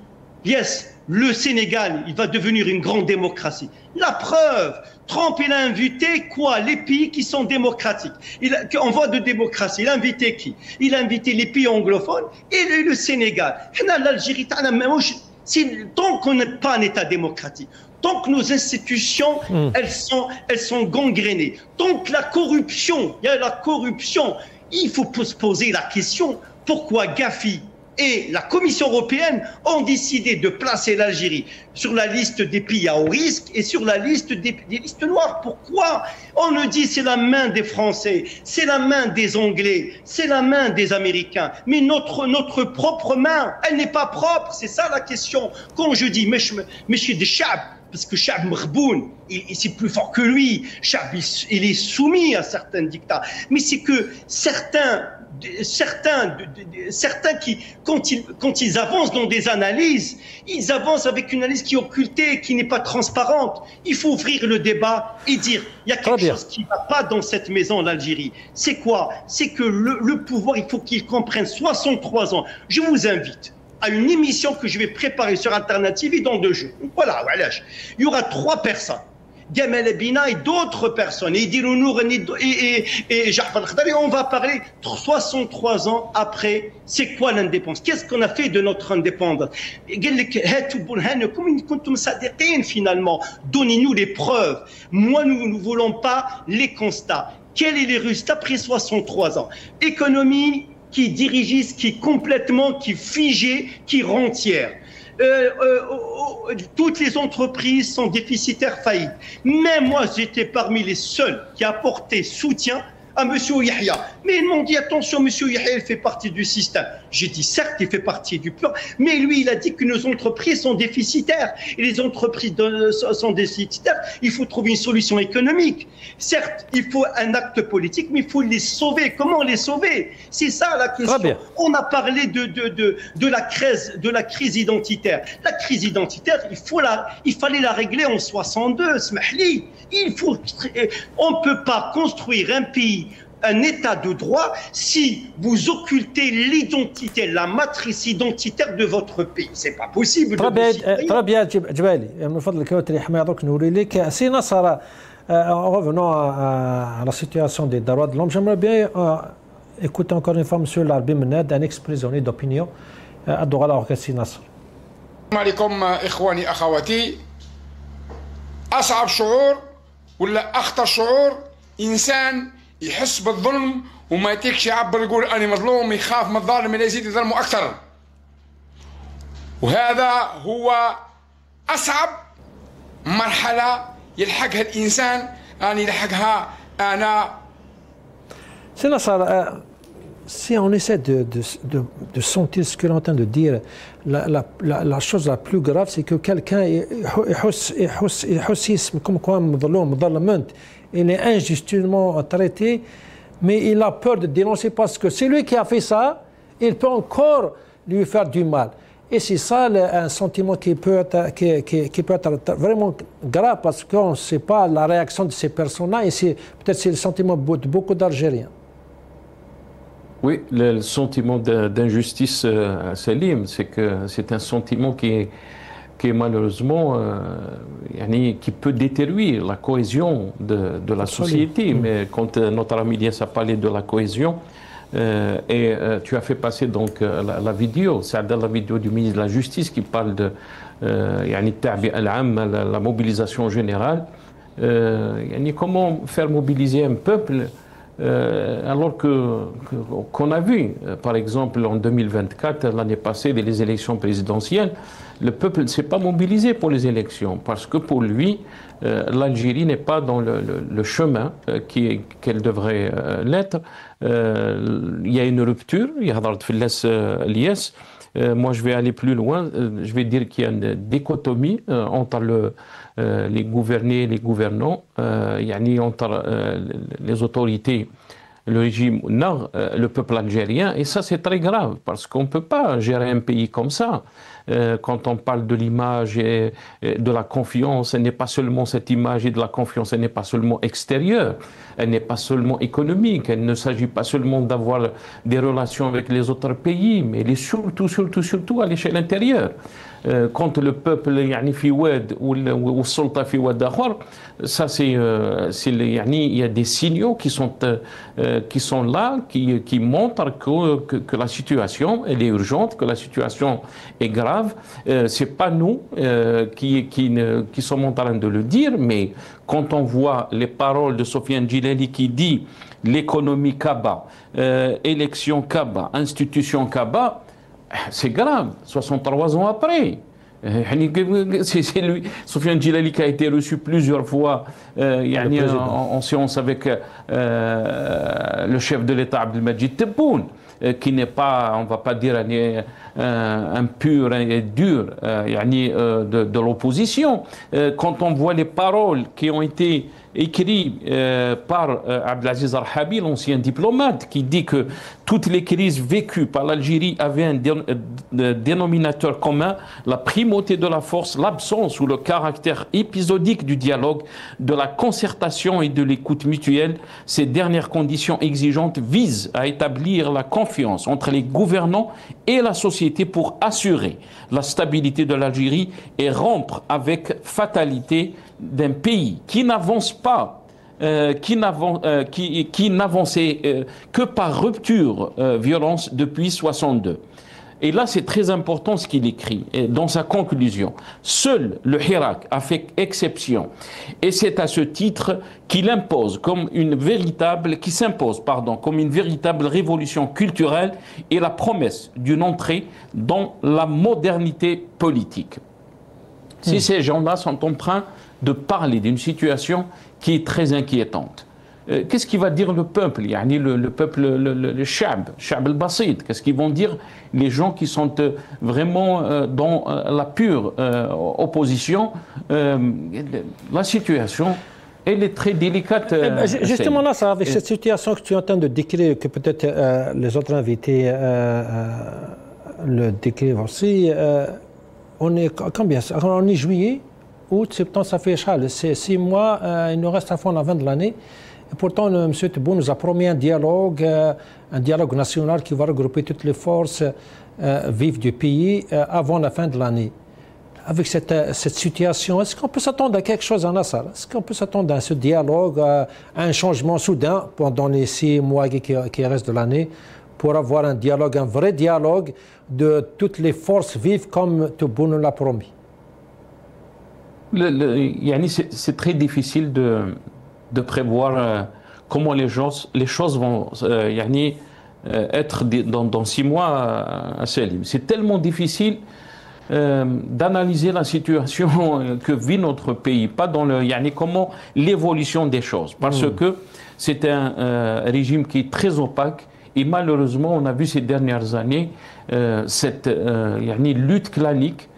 Speaker 7: yes, le Sénégal, il va devenir une grande démocratie. La preuve, Trump, il a invité quoi? Les pays qui sont démocratiques. En voie de démocratie, il a invité qui? Il a invité les pays anglophones et le Sénégal. L'Algérie, tant qu'on n'est pas un État démocratique, tant que nos institutions, elles sont gangrénées, tant que la corruption, il y a la corruption, il faut se poser la question, pourquoi Gafi et la Commission européenne ont décidé de placer l'Algérie sur la liste des pays à haut risque et sur la liste des listes noires. Pourquoi? On nous dit c'est la main des Français, c'est la main des Anglais, c'est la main des Américains. Mais notre propre main, elle n'est pas propre. C'est ça la question. Quand je dis monsieur des Chab, parce que Chab Mrboun, c'est plus fort que lui. Chab, il est soumis à certains dictats. Mais c'est que certains qui, quand ils avancent dans des analyses, ils avancent avec une analyse qui est occultée, qui n'est pas transparente. Il faut ouvrir le débat et dire, il y a quelque chose qui ne va pas dans cette maison, l'Algérie. C'est quoi? C'est que le pouvoir, il faut qu'il comprenne 63 ans. Je vous invite à une émission que je vais préparer sur Alternative et dans 2 jours. Voilà, il y aura 3 personnes. Gamal Abina et d'autres personnes, et Dilounour et Ja'far Khadari, on va parler 63 ans après, c'est quoi l'indépendance? Qu'est-ce qu'on a fait de notre indépendance? Finalement, donnez-nous les preuves. Moi, nous ne voulons pas les constats. Quel est les résultats après 63 ans? Économie qui dirigiste, qui complètement, qui figée, qui rentière. Toutes les entreprises sont déficitaires, faillites. Même moi, j'étais parmi les seuls qui apportaient soutien à M. Yahya. Mais ils m'ont dit, attention, M. Yahya, il fait partie du système. J'ai dit, certes, il fait partie du plan, mais lui, il a dit que nos entreprises sont déficitaires. Et les entreprises sont déficitaires, il faut trouver une solution économique. Certes, il faut un acte politique, mais il faut les sauver. Comment les sauver? C'est ça la question. On a parlé de la crise identitaire. La crise identitaire, il fallait la régler en 62, smahli. On ne peut pas construire un pays, un état de droit si vous occultez l'identité, la matrice identitaire de votre pays. C'est pas possible.
Speaker 1: Très bien, Djebali. من فضلك يا درك نوري لك سي نصر. En revenant à la situation des droits de l'homme, j'aimerais bien écouter encore une fois M. Larbi Menad, un ex-prisonnier d'opinion. أدعو على سي نصر.
Speaker 9: السلام عليكم إخواني أخواتي. أصعب شعور ولا أخطر شعور إنسان يحس بالظلم وما يتيكش يعبر يقول أنا مظلوم، يخاف من الظالم اللي يزيد يظلمه أكثر. وهذا هو أصعب مرحلة يلحقها الإنسان، أنا يلحقها أنا.
Speaker 1: C'est là, si on essaie de sentir ce que l'on est en train de dire, la chose la plus grave, c'est que quelqu'un comme quoi il est injustement traité, mais il a peur de dénoncer parce que c'est lui qui a fait ça, il peut encore lui faire du mal. Et c'est ça un sentiment qui peut être vraiment grave parce qu'on ne sait pas la réaction de ces personnes-là et peut-être c'est le sentiment de beaucoup d'Algériens.
Speaker 5: Oui, le sentiment d'injustice, Salim, c'est que c'est un sentiment qui est malheureusement qui peut détruire la cohésion de la société. Mais quand notre ami Elias a parlé de la cohésion, et tu as fait passer donc la vidéo, c'est la vidéo du ministre de la Justice qui parle de la mobilisation générale. Comment faire mobiliser un peuple alors qu'on a vu, par exemple, en 2024, l'année passée, les élections présidentielles, le peuple ne s'est pas mobilisé pour les élections parce que pour lui, l'Algérie n'est pas dans le chemin qu'elle devrait l'être. Il y a une rupture, il y a l'IS. Moi, je vais aller plus loin. Je vais dire qu'il y a une dichotomie entre les gouvernés et les gouvernants, entre les autorités, le régime, le peuple algérien. Et ça, c'est très grave parce qu'on ne peut pas gérer un pays comme ça. quand on parle de l'image et de la confiance, elle n'est pas seulement cette image et de la confiance, elle n'est pas seulement extérieure, elle n'est pas seulement économique, il ne s'agit pas seulement d'avoir des relations avec les autres pays, mais elle est surtout à l'échelle intérieure. Quand le peuple يعني في واد والسلطة في واد آخر, ça c'est il y a des signaux qui sont là, qui montrent que la situation elle est urgente, que la situation est grave. C'est pas nous qui sommes en train de le dire, mais quand on voit les paroles de Sofiane Djilali qui dit l'économie Kaaba, élection Kaaba, institution Kaaba, c'est grave, 63 ans après. C'est lui, Sofiane Djilali, qui a été reçu plusieurs fois en séance avec le chef de l'État Abdelmadjid Tebboune, qui n'est pas, on ne va pas dire un pur et dur de l'opposition. Quand on voit les paroles qui ont été écrites par Abdelaziz Arhabi, l'ancien diplomate, qui dit que toutes les crises vécues par l'Algérie avaient un dénominateur commun, la primauté de la force, l'absence ou le caractère épisodique du dialogue, de la concertation et de l'écoute mutuelle. Ces dernières conditions exigeantes visent à établir la confiance entre les gouvernants et la société pour assurer la stabilité de l'Algérie et rompre avec fatalité d'un pays qui n'avance pas, qui n'avançait que par rupture, violence depuis 62. Et là, c'est très important ce qu'il écrit dans sa conclusion. Seul le Hirak a fait exception. Et c'est à ce titre qu'il impose qui s'impose comme une véritable révolution culturelle et la promesse d'une entrée dans la modernité politique. Si ces gens-là sont en train de parler d'une situation qui est très inquiétante, qu'est-ce qu'il va dire le peuple, le peuple, le Shab al-Basit? Qu'est-ce qu'ils vont dire les gens qui sont vraiment dans la pure opposition? La situation, elle est très délicate.
Speaker 1: Justement là, ça, avec cette situation que tu es en train de décrire, que peut-être les autres invités le décrivent aussi, on est combien? On est juillet, août, septembre, ça fait 6 mois, il nous reste à fond la fin de l'année. Et pourtant, M. Tebboune nous a promis un dialogue national qui va regrouper toutes les forces vives du pays avant la fin de l'année. Avec cette situation, est-ce qu'on peut s'attendre à quelque chose en Nassar? Est-ce qu'on peut s'attendre à ce dialogue, à un changement soudain pendant les 6 mois qui restent de l'année, pour avoir un dialogue, un vrai dialogue de toutes les forces vives comme Tebboune nous l'a promis?
Speaker 5: C'est très difficile de prévoir comment les choses vont être dans 6 mois à Selim. C'est tellement difficile d'analyser la situation que vit notre pays, pas dans comment l'évolution des choses, parce que c'est un régime qui est très opaque. Et malheureusement, on a vu ces dernières années cette lutte clanique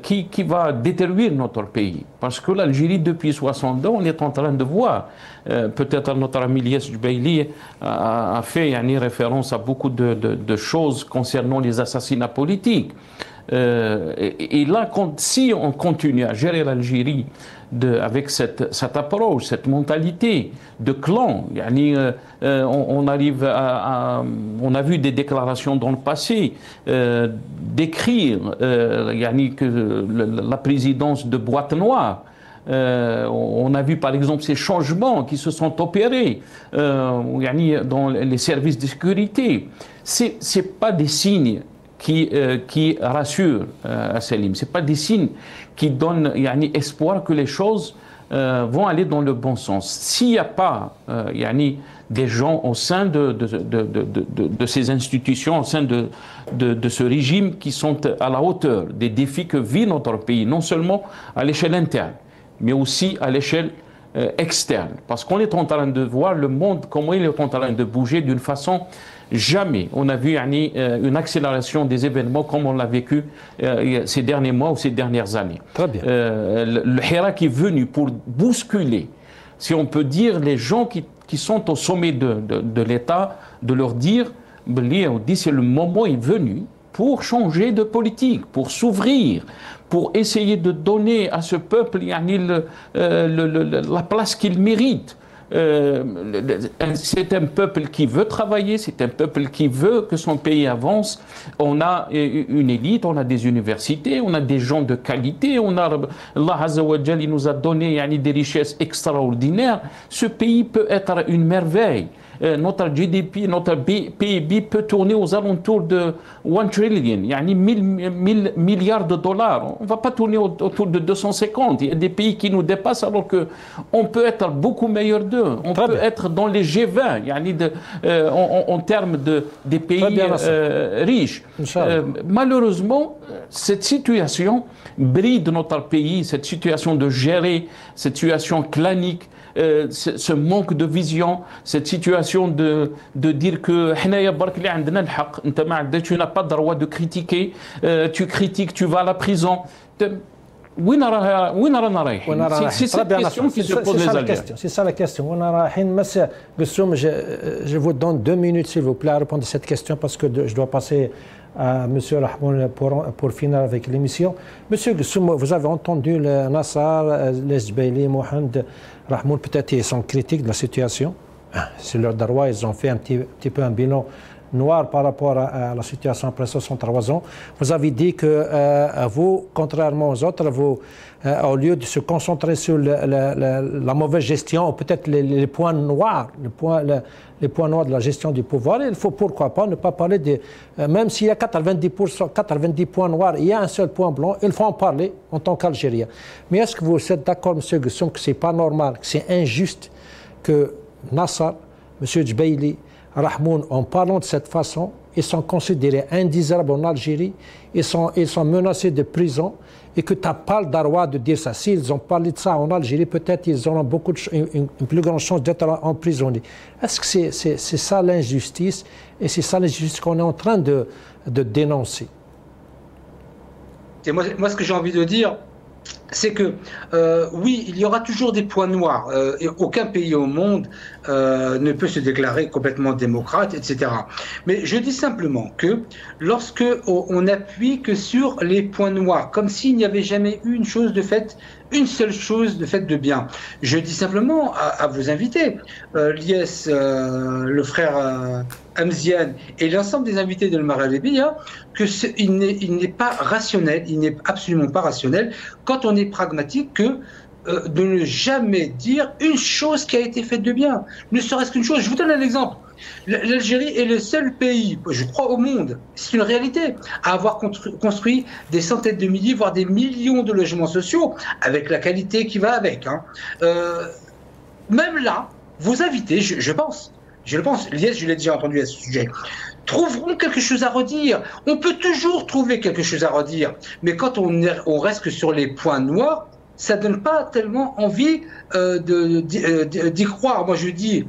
Speaker 5: qui va détruire notre pays. Parce que l'Algérie, depuis 60 ans, on est en train de voir, peut-être notre ami Ilyes Jubaili a fait référence à beaucoup de choses concernant les assassinats politiques. Et là, si on continue à gérer l'Algérie avec cette approche, cette mentalité de clan, on a vu des déclarations dans le passé décrire que la présidence de boîte noire. On a vu par exemple ces changements qui se sont opérés dans les services de sécurité. C'est pas des signes qui rassure à Selim. Ce n'est pas des signes qui donnent espoir que les choses vont aller dans le bon sens. S'il n'y a pas des gens au sein de ces institutions, au sein de ce régime qui sont à la hauteur des défis que vit notre pays, non seulement à l'échelle interne, mais aussi à l'échelle externe. Parce qu'on est en train de voir le monde, comment il est en train de bouger d'une façon jamais. On a vu une accélération des événements comme on l'a vécu ces derniers mois ou ces dernières années.
Speaker 1: Très bien.
Speaker 5: Le Hirak est venu pour bousculer, si on peut dire, les gens qui sont au sommet de l'État, de leur dire, c'est le moment est venu pour changer de politique, pour s'ouvrir, pour essayer de donner à ce peuple la place qu'il mérite. C'est un peuple qui veut travailler, c'est un peuple qui veut que son pays avance. On a une élite, on a des universités, on a des gens de qualité, Allah Azza wa Jal, il nous a donné des richesses extraordinaires. Ce pays peut être une merveille. Notre GDP, notre PIB peut tourner aux alentours de 1 trillion, 1000 milliards de dollars. On ne va pas tourner autour de 250. Il y a des pays qui nous dépassent alors qu'on peut être beaucoup meilleur d'eux. On peut être dans les G20 en termes des pays riches. Malheureusement, cette situation bride notre pays, cette situation de gérer, cette situation clanique, ce manque de vision, cette situation de dire que tu n'as pas le droit de critiquer, tu critiques, tu vas à la prison. C'est cette question qui se pose les Algériens.
Speaker 1: C'est ça la question. Je vous donne 2 minutes s'il vous plaît à répondre à cette question parce que je dois passer à M. Rahmoun pour finir avec l'émission. Monsieur Gessoum, vous avez entendu le Nassar, les Jbeili, Mohamed Rahmoun, peut-être ils sont critiques de la situation. C'est leur droit, ils ont fait un petit peu un bilan noir par rapport à la situation après 63 ans. Vous avez dit que vous, contrairement aux autres, vous, au lieu de se concentrer sur la mauvaise gestion, ou peut-être les points noirs, les points noirs de la gestion du pouvoir, il faut pourquoi pas ne pas parler de... même s'il y a 90 points noirs, il y a un seul point blanc, il faut en parler en tant qu'Algérien. Mais est-ce que vous êtes d'accord, M. Gessoum, que ce n'est pas normal, que c'est injuste que Nassar, M. Jbeili, Rahmoun, en parlant de cette façon, ils sont considérés indésirables en Algérie, ils sont menacés de prison, et que tu n'as pas le droit de dire ça. S'ils ont parlé de ça en Algérie, peut-être ils auront une plus grande chance d'être emprisonnés. Est-ce que c'est ça l'injustice, et c'est ça l'injustice qu'on est en train de dénoncer?
Speaker 6: Et moi, ce que j'ai envie de dire, c'est que oui, il y aura toujours des points noirs. Et aucun pays au monde ne peut se déclarer complètement démocrate, etc. Mais je dis simplement que lorsque on appuie que sur les points noirs, comme s'il n'y avait jamais eu une seule chose de faite de bien. Je dis simplement à vos invités, Lies, le frère Hamzian et l'ensemble des invités de Le Maghreb, qu'il n'est pas rationnel, il n'est absolument pas rationnel quand on est pragmatique que de ne jamais dire une chose qui a été faite de bien, ne serait-ce qu'une chose. Je vous donne un exemple. L'Algérie est le seul pays, je crois, au monde, c'est une réalité, à avoir construit des centaines de milliers, voire des millions de logements sociaux, avec la qualité qui va avec. Même là, vos invités, je pense, Lies, je l'ai déjà entendu à ce sujet, trouveront quelque chose à redire. On peut toujours trouver quelque chose à redire, mais quand on reste que sur les points noirs, ça ne donne pas tellement envie d'y croire. Moi, je dis,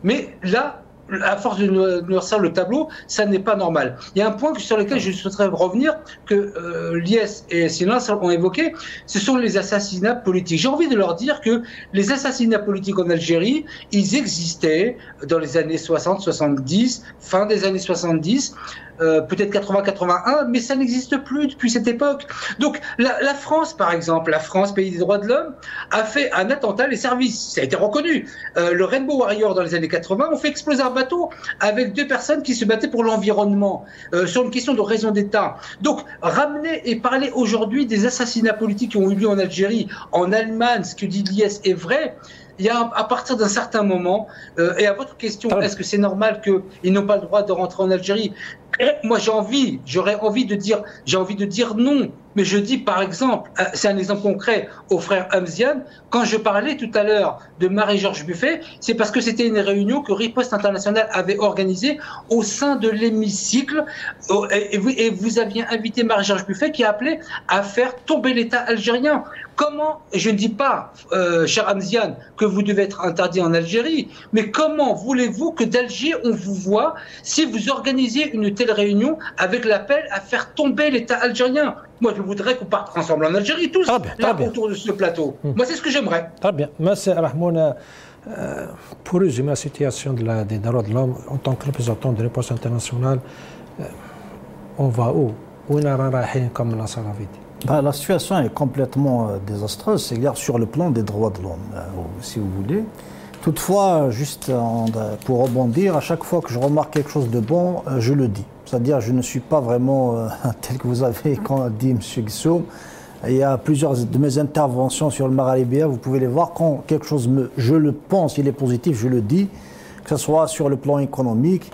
Speaker 6: mais là, à force de noircir le tableau, ça n'est pas normal. Il y a un point sur lequel je souhaiterais revenir, que Lies et Sinan ont évoqué, ce sont les assassinats politiques. J'ai envie de leur dire que les assassinats politiques en Algérie, ils existaient dans les années 60, 70, fin des années 70, peut-être 80-81, mais ça n'existe plus depuis cette époque. Donc la France, par exemple, la France, pays des droits de l'homme, a fait un attentat, les services, ça a été reconnu. Le Rainbow Warrior dans les années 80 ont fait exploser un bateau avec 2 personnes qui se battaient pour l'environnement, sur une question de raison d'État. Donc ramener et parler aujourd'hui des assassinats politiques qui ont eu lieu en Algérie, en Allemagne, ce que dit Lies est vrai. Il y a à partir d'un certain moment, et à votre question, est-ce que c'est normal qu'ils n'ont pas le droit de rentrer en Algérie? Moi, j'aurais envie de dire non. Mais je dis par exemple, c'est un exemple concret au frère Hamzian, quand je parlais tout à l'heure de Marie-Georges Buffet, c'est parce que c'était une réunion que Riposte International avait organisée au sein de l'hémicycle, et vous aviez invité Marie-Georges Buffet qui a appelé à faire tomber l'État algérien. Comment, je ne dis pas, cher Hamzian, que vous devez être interdit en Algérie, mais comment voulez-vous que d'Alger on vous voit si vous organisez une telle réunion avec l'appel à faire tomber l'État algérien? Moi, je voudrais qu'on parte ensemble en Algérie, tous, là, autour de ce plateau. Moi, c'est ce que j'aimerais.
Speaker 1: Très bien. Merci, Rahmoun Pour résumer la situation des droits de l'homme, en tant que représentant de réponse internationale, on va où? Où est comme la Saravite?
Speaker 2: La situation est complètement désastreuse, c'est-à-dire sur le plan des droits de l'homme, si vous voulez. Toutefois, juste pour rebondir, à chaque fois que je remarque quelque chose de bon, je le dis. C'est-à-dire, je ne suis pas vraiment tel que vous avez dit, M. Guissoum. Il y a plusieurs de mes interventions sur le Maghrébien, vous pouvez les voir. Quand quelque chose, je le pense, il est positif, je le dis, que ce soit sur le plan économique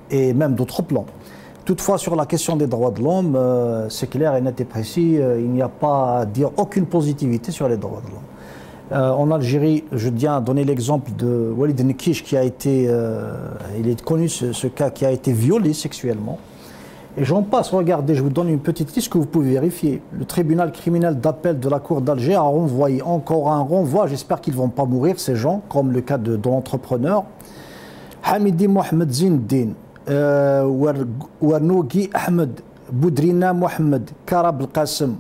Speaker 2: et même d'autres plans. Toutefois, sur la question des droits de l'homme, c'est clair et net et précis, il n'y a pas à dire aucune positivité sur les droits de l'homme. En Algérie, je tiens à donner l'exemple de Walid Nkish qui a été, il est connu ce cas, qui a été violé sexuellement. Et j'en passe, regardez, je vous donne une petite liste que vous pouvez vérifier. Le tribunal criminel d'appel de la Cour d'Alger a renvoyé encore un renvoi, j'espère qu'ils ne vont pas mourir ces gens, comme le cas de l'entrepreneur. Hamidi Mohamed Zindin, Warnougi Ahmed, Boudrina Mohamed, Karab El-Qassem,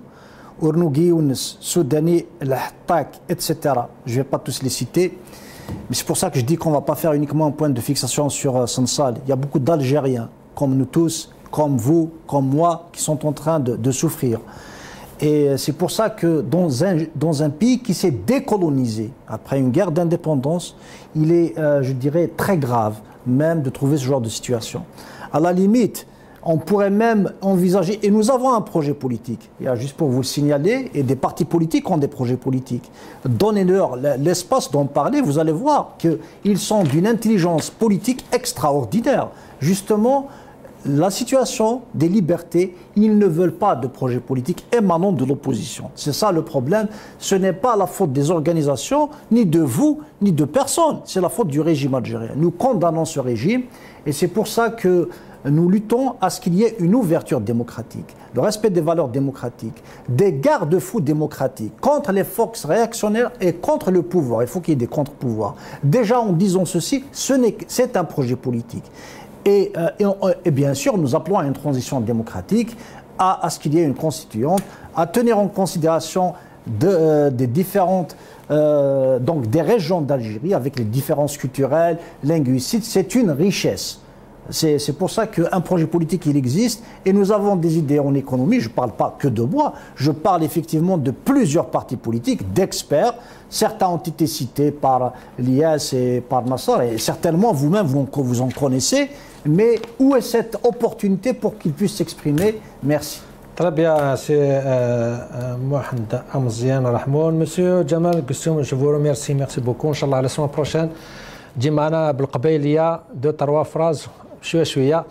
Speaker 2: Ournougi Younes, Soudani El-Hattak, etc. Je ne vais pas tous les citer. Mais c'est pour ça que je dis qu'on ne va pas faire uniquement un point de fixation sur Sansal. Il y a beaucoup d'Algériens, comme nous tous, comme vous, comme moi, qui sont en train de souffrir. Et c'est pour ça que dans un pays qui s'est décolonisé, après une guerre d'indépendance, il est, je dirais, très grave même de trouver ce genre de situation. À la limite, on pourrait même envisager, et nous avons un projet politique, il y a juste pour vous le signaler, et des partis politiques ont des projets politiques. Donnez-leur l'espace d'en parler, vous allez voir qu'ils sont d'une intelligence politique extraordinaire. Justement, la situation des libertés, ils ne veulent pas de projet politique émanant de l'opposition. C'est ça le problème. Ce n'est pas la faute des organisations, ni de vous, ni de personne. C'est la faute du régime algérien. Nous condamnons ce régime et c'est pour ça que nous luttons à ce qu'il y ait une ouverture démocratique, le respect des valeurs démocratiques, des garde-fous démocratiques contre les forces réactionnaires et contre le pouvoir. Il faut qu'il y ait des contre-pouvoirs. Déjà, en disant ceci, c'est un projet politique. Et bien sûr, nous appelons à une transition démocratique, à ce qu'il y ait une constituante, à tenir en considération des différentes, donc des régions d'Algérie avec les différences culturelles, linguistiques. C'est une richesse. C'est pour ça qu'un projet politique, il existe. Et nous avons des idées en économie. Je ne parle pas que de moi. Je parle effectivement de plusieurs partis politiques, d'experts. Certains ont été cités par l'IAS et par Nassar. Et certainement, vous-même, vous en connaissez. Mais où est cette opportunité pour qu'ils puissent s'exprimer? Merci.
Speaker 1: Très bien, c'est Mohamed Amzian Rahmoun. Monsieur Jamal Guissoum, je vous remercie. Merci beaucoup. Inch'Allah, la semaine prochaine, Jimana بالقبيلية 2-3 phrases. شوية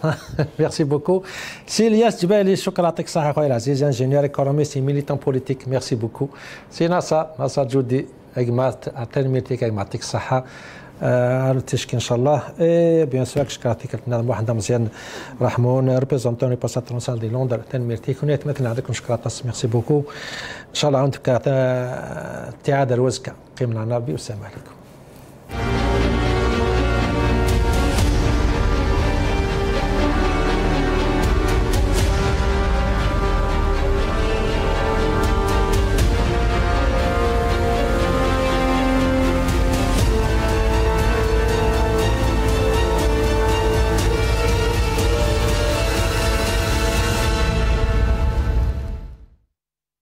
Speaker 1: merci beaucoup. C'est Elias Djibaili, شكرا يعطيك الصحة خويا العزيز, ingénieur économiste et militant politique. Merci beaucoup. C'est Nassar Djoudi, أجمعت أعطيني يعطيك الصحة. على التشكيل ان شاء الله. اي بيان سور كشكرتك لنا واحد مزيان رحمون ريبريزونتون باساترونسال دي لندن تنميرتي كونيت مثلا عليكم شكرات ميرسي بوكو ان شاء الله عندك تعادل الوزكه قيمنا النبي والسلام عليكم.